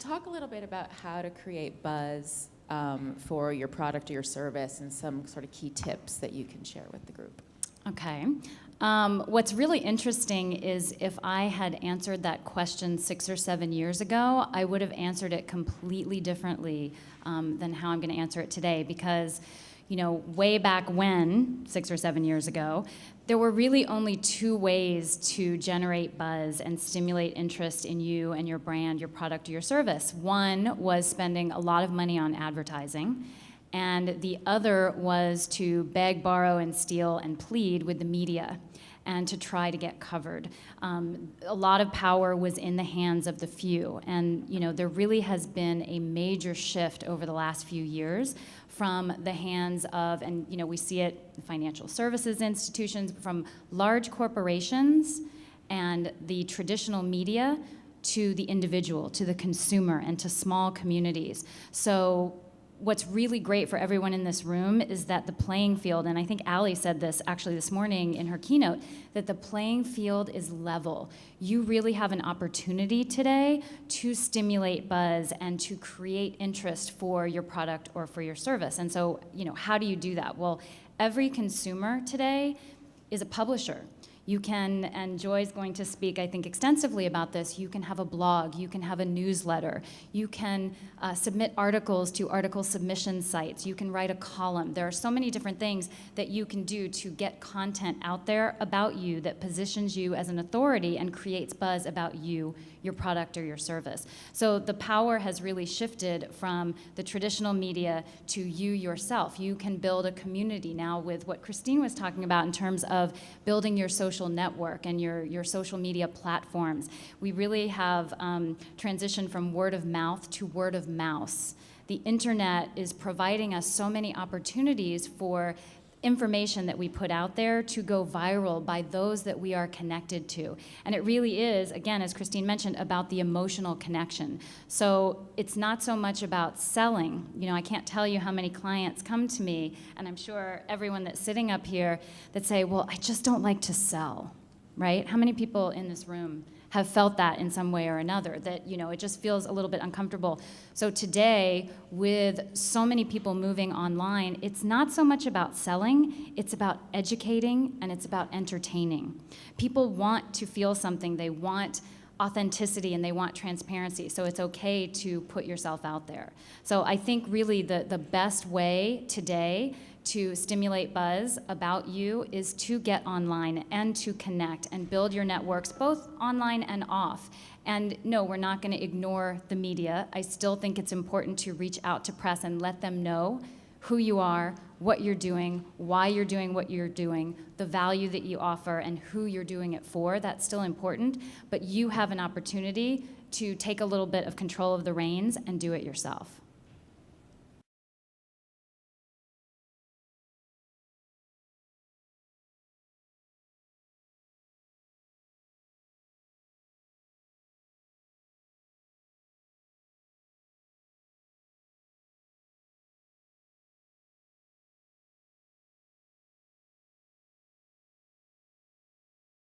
talk a little bit about how to create buzz for your product or your service and some sort of key tips that you can share with the group. Okay. What's really interesting is if I had answered that question 6 or 7 years ago, I would have answered it completely differently than how I'm going to answer it today, because way back when, 6 or 7 years ago, there were really only 2 ways to generate buzz and stimulate interest in you and your brand, your product, or your service. One was spending a lot of money on advertising, and the other was to beg, borrow, and steal and plead with the media and to try to get covered. A lot of power was in the hands of the few, and there really has been a major shift over the last few years from the hands of, and we see it in financial services institutions, from large corporations and the traditional media to the individual, to the consumer, and to small communities. So what's really great for everyone in this room is that the playing field, and I think Allie said this actually this morning in her keynote, that the playing field is level. You really have an opportunity today to stimulate buzz and to create interest for your product or for your service. And so, how do you do that? Well, every consumer today is a publisher. You can, and Joy's going to speak, I think, extensively about this, you can have a blog, you can have a newsletter, you can submit articles to article submission sites, you can write a column. There are so many different things that you can do to get content out there about you that positions you as an authority and creates buzz about you, your product, or your service. So the power has really shifted from the traditional media to you yourself. You can build a community now with what Christine was talking about in terms of building your social network and your social media platforms. We really have transitioned from word of mouth to word of mouse. The internet is providing us so many opportunities for information that we put out there to go viral by those that we are connected to. And it really is, again, as Christine mentioned, about the emotional connection. So it's not so much about selling. I can't tell you how many clients come to me, and I'm sure everyone that's sitting up here, that say, well, I just don't like to sell, right? How many people in this room have felt that in some way or another, that it just feels a little bit uncomfortable? So today, with so many people moving online, it's not so much about selling, it's about educating, and it's about entertaining. People want to feel something, they want authenticity, and they want transparency, so it's okay to put yourself out there. So I think really the best way today to stimulate buzz about you is to get online and to connect and build your networks, both online and off. And no, we're not going to ignore the media. I still think it's important to reach out to press and let them know who you are, what you're doing, why you're doing what you're doing, the value that you offer, and who you're doing it for. That's still important, but you have an opportunity to take a little bit of control of the reins and do it yourself.